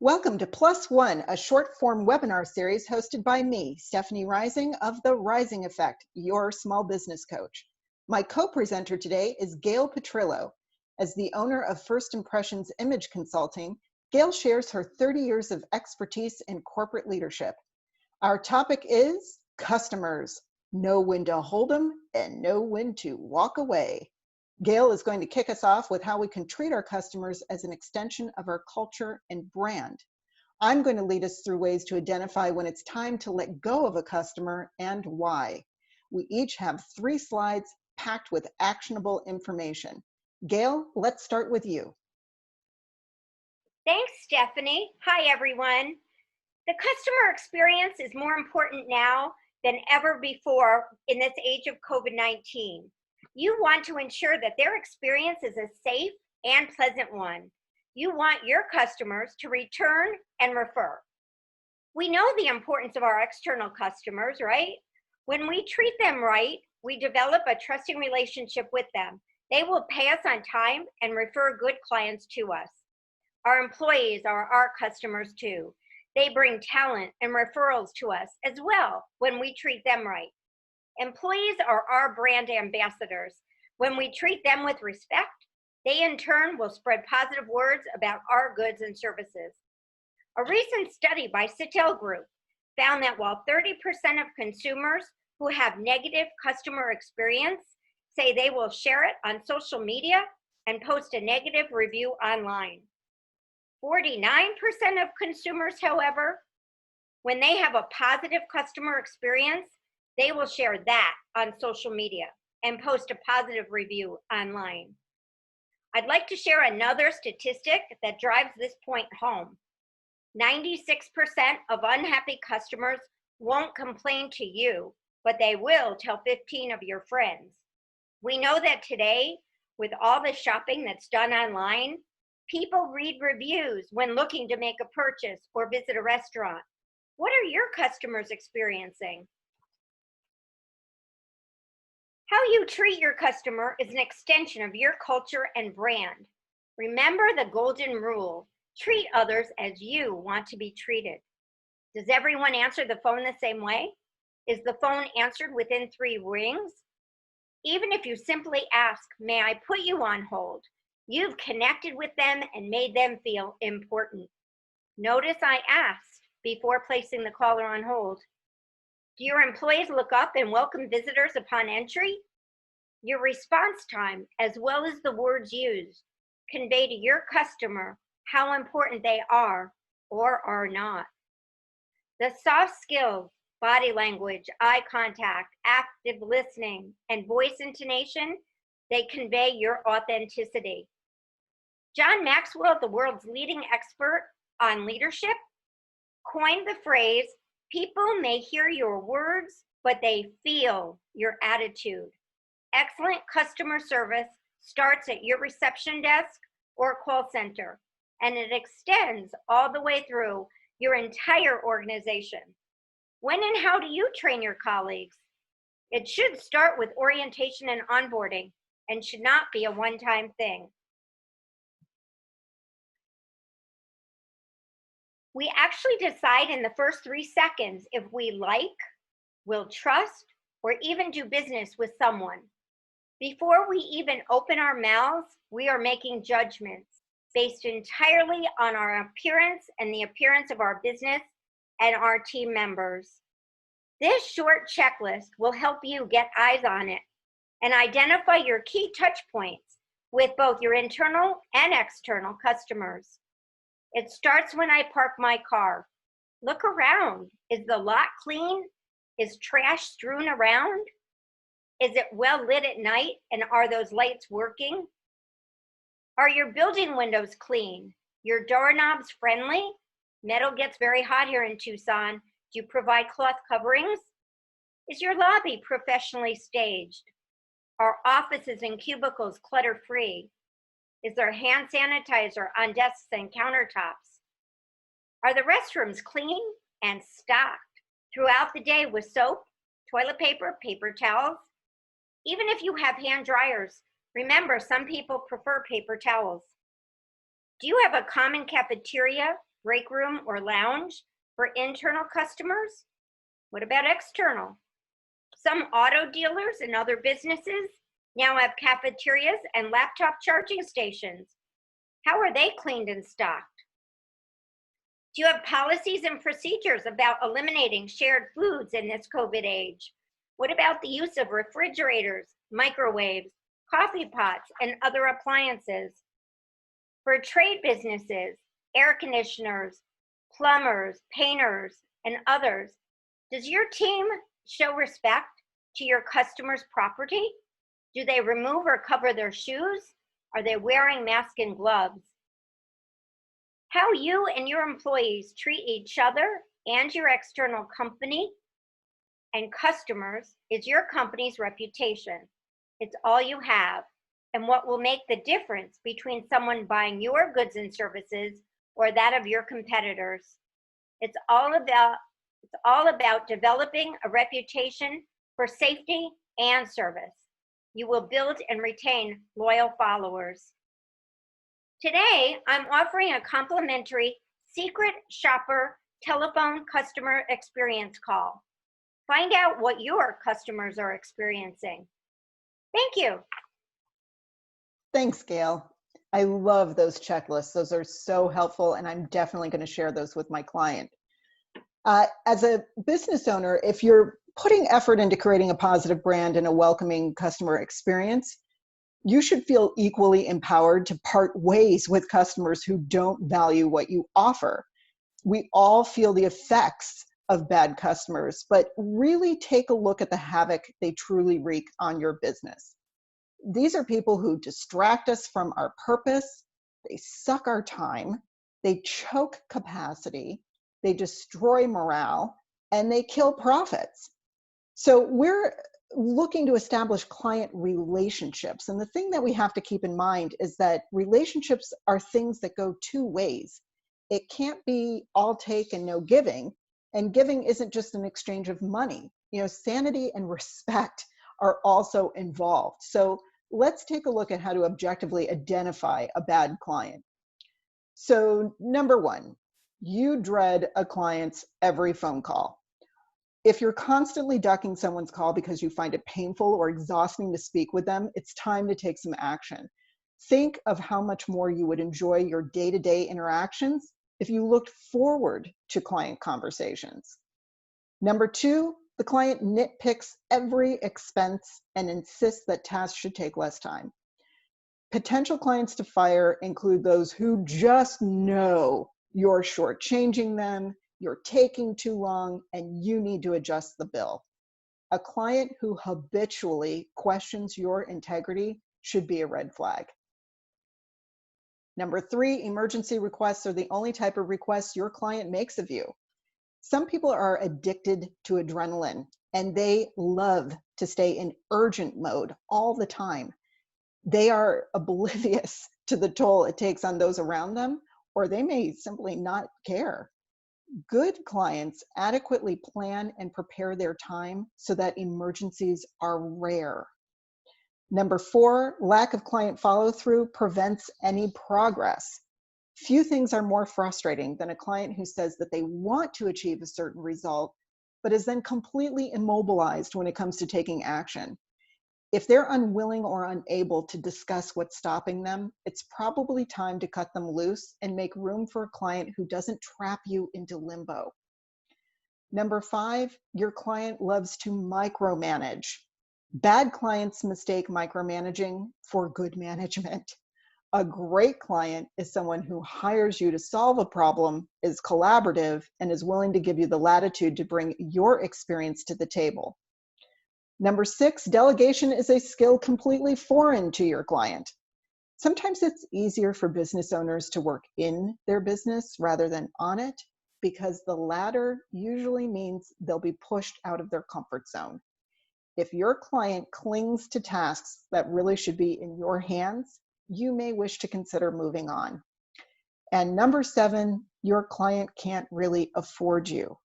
Welcome to Plus One, a short form webinar series hosted by me, Stephanie Rising of The Rising Effect, your small business coach. My co-presenter today is Gayle Petrillo. As the owner of First Impressions Image Consulting, Gayle shares her 30 years of expertise in corporate leadership. Our topic is customers. Know when to hold them and know when to walk away. Gayle is going to kick us off with how we can treat our customers as an extension of our culture and brand. I'm going to lead us through ways to identify when it's time to let go of a customer and why. We each have 3 slides packed with actionable information. Gayle, let's start with you. Thanks, Stephanie. Hi, everyone. The customer experience is more important now than ever before in this age of COVID-19. You want to ensure that their experience is a safe and pleasant one. You want your customers to return and refer. We know the importance of our external customers, right? When we treat them right, we develop a trusting relationship with them. They will pay us on time and refer good clients to us. Our employees are our customers too. They bring talent and referrals to us as well when we treat them right. Employees are our brand ambassadors. When we treat them with respect, they in turn will spread positive words about our goods and services. A recent study by Citel Group found that while 30% of consumers who have negative customer experience say they will share it on social media and post a negative review online, 49% of consumers, however, when they have a positive customer experience, they will share that on social media and post a positive review online. I'd like to share another statistic that drives this point home. 96% of unhappy customers won't complain to you, but they will tell 15 of your friends. We know that today, with all the shopping that's done online, people read reviews when looking to make a purchase or visit a restaurant. What are your customers experiencing? How you treat your customer is an extension of your culture and brand. Remember the golden rule: treat others as you want to be treated. Does everyone answer the phone the same way? Is the phone answered within 3 rings? Even if you simply ask, "May I put you on hold?" you've connected with them and made them feel important. Notice I asked before placing the caller on hold. Do your employees look up and welcome visitors upon entry? Your response time, as well as the words used, convey to your customer how important they are or are not. The soft skills, body language, eye contact, active listening, and voice intonation, they convey your authenticity. John Maxwell, the world's leading expert on leadership, coined the phrase, "People may hear your words, but they feel your attitude." Excellent customer service starts at your reception desk or call center, and it extends all the way through your entire organization. When and how do you train your colleagues? It should start with orientation and onboarding and should not be a one-time thing. We actually decide in the first 3 seconds if we like, will trust, or even do business with someone. Before we even open our mouths, we are making judgments based entirely on our appearance and the appearance of our business and our team members. This short checklist will help you get eyes on it and identify your key touch points with both your internal and external customers. It starts when I park my car. Look around. Is the lot clean? Is trash strewn around? Is it well lit at night, and are those lights working? Are your building windows clean? Your doorknobs friendly? Metal gets very hot here in Tucson. Do you provide cloth coverings? Is your lobby professionally staged? Are offices and cubicles clutter-free? Is there hand sanitizer on desks and countertops? Are the restrooms clean and stocked throughout the day with soap, toilet paper, paper towels? Even if you have hand dryers, remember some people prefer paper towels. Do you have a common cafeteria break room, or lounge for internal customers? What about external? Some auto dealers and other businesses now have cafeterias and laptop charging stations. How are they cleaned and stocked? Do you have policies and procedures about eliminating shared foods in this COVID age? What about the use of refrigerators, microwaves, coffee pots, and other appliances? For trade businesses, air conditioners, plumbers, painters, and others, does your team show respect to your customers' property? Do they remove or cover their shoes? Are they wearing masks and gloves? How you and your employees treat each other and your external company and customers is your company's reputation. It's all you have, and what will make the difference between someone buying your goods and services or that of your competitors. It's all about developing a reputation for safety and service. You will build and retain loyal followers. Today, I'm offering a complimentary secret shopper telephone customer experience call. Find out what your customers are experiencing. Thank you. Thanks, Gayle. I love those checklists. Those are so helpful, and I'm definitely going to share those with my client. As a business owner, if you're putting effort into creating a positive brand and a welcoming customer experience, you should feel equally empowered to part ways with customers who don't value what you offer. We all feel the effects of bad customers, but really take a look at the havoc they truly wreak on your business. These are people who distract us from our purpose, they suck our time, they choke capacity, they destroy morale, and they kill profits. So we're looking to establish client relationships. And the thing that we have to keep in mind is that relationships are things that go two ways. It can't be all take and no giving. And giving isn't just an exchange of money. You know, sanity and respect are also involved. So let's take a look at how to objectively identify a bad client. So number one, you dread a client's every phone call. If you're constantly ducking someone's call because you find it painful or exhausting to speak with them, it's time to take some action. Think of how much more you would enjoy your day-to-day interactions if you looked forward to client conversations. Number two, the client nitpicks every expense and insists that tasks should take less time. Potential clients to fire include those who just know you're shortchanging them, you're taking too long, and you need to adjust the bill. A client who habitually questions your integrity should be a red flag. Number three, emergency requests are the only type of requests your client makes of you. Some people are addicted to adrenaline, and they love to stay in urgent mode all the time. They are oblivious to the toll it takes on those around them, or they may simply not care. Good clients adequately plan and prepare their time so that emergencies are rare. Number four, lack of client follow-through prevents any progress. Few things are more frustrating than a client who says that they want to achieve a certain result, but is then completely immobilized when it comes to taking action. If they're unwilling or unable to discuss what's stopping them, it's probably time to cut them loose and make room for a client who doesn't trap you into limbo. Number five, your client loves to micromanage. Bad clients mistake micromanaging for good management. A great client is someone who hires you to solve a problem, is collaborative, and is willing to give you the latitude to bring your experience to the table. Number six, delegation is a skill completely foreign to your client. Sometimes it's easier for business owners to work in their business rather than on it, because the latter usually means they'll be pushed out of their comfort zone. If your client clings to tasks that really should be in your hands, you may wish to consider moving on. And number seven, your client can't really afford you.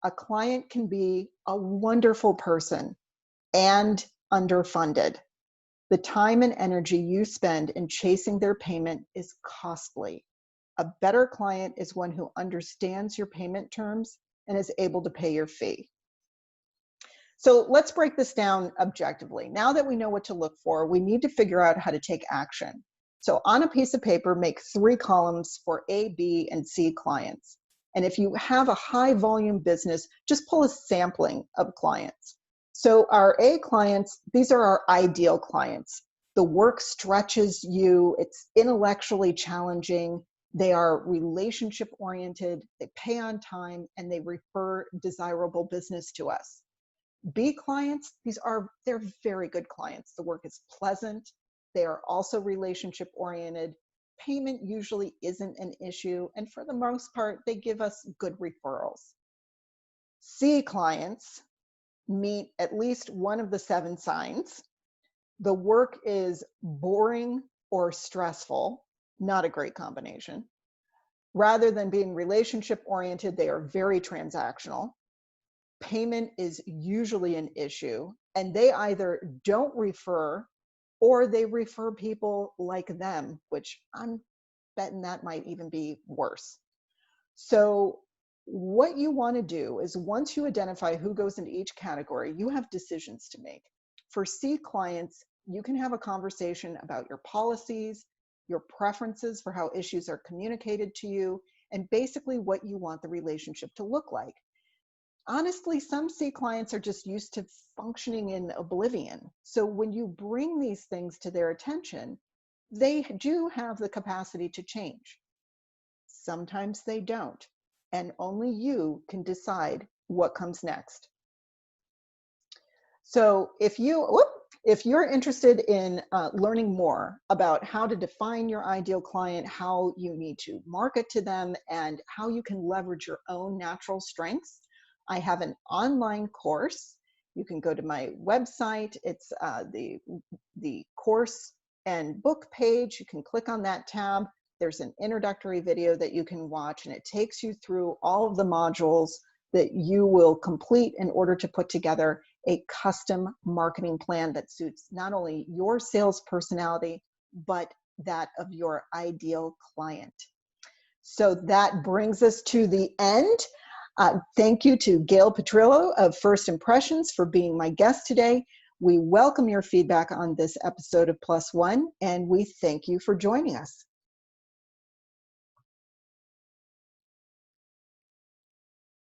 A client can be a wonderful person and underfunded. The time and energy you spend in chasing their payment is costly. A better client is one who understands your payment terms and is able to pay your fee. So let's break this down objectively. Now that we know what to look for, we need to figure out how to take action. So on a piece of paper, make 3 columns for A, B, and C clients. And if you have a high volume business, just pull a sampling of clients. So our A clients, these are our ideal clients. The work stretches you, it's intellectually challenging, they are relationship oriented, they pay on time, and they refer desirable business to us. B clients, they're very good clients. The work is pleasant. They are also relationship oriented. Payment usually isn't an issue. And for the most part, they give us good referrals. C clients meet at least one of the 7 signs. The work is boring or stressful, not a great combination. Rather than being relationship oriented, they are very transactional. Payment is usually an issue, and they either don't refer or they refer people like them, which I'm betting that might even be worse. So what you want to do is, once you identify who goes into each category, you have decisions to make. For C clients, you can have a conversation about your policies, your preferences for how issues are communicated to you, and basically what you want the relationship to look like. Honestly, some C clients are just used to functioning in oblivion. So when you bring these things to their attention, they do have the capacity to change. Sometimes they don't, and only you can decide what comes next. So if you're interested in learning more about how to define your ideal client, how you need to market to them, and how you can leverage your own natural strengths, I have an online course. You can go to my website. It's the course and book page. You can click on that tab. There's an introductory video that you can watch, and it takes you through all of the modules that you will complete in order to put together a custom marketing plan that suits not only your sales personality, but that of your ideal client. So that brings us to the end. Thank you to Gayle Petrillo of First Impressions for being my guest today. We welcome your feedback on this episode of Plus One, and we thank you for joining us.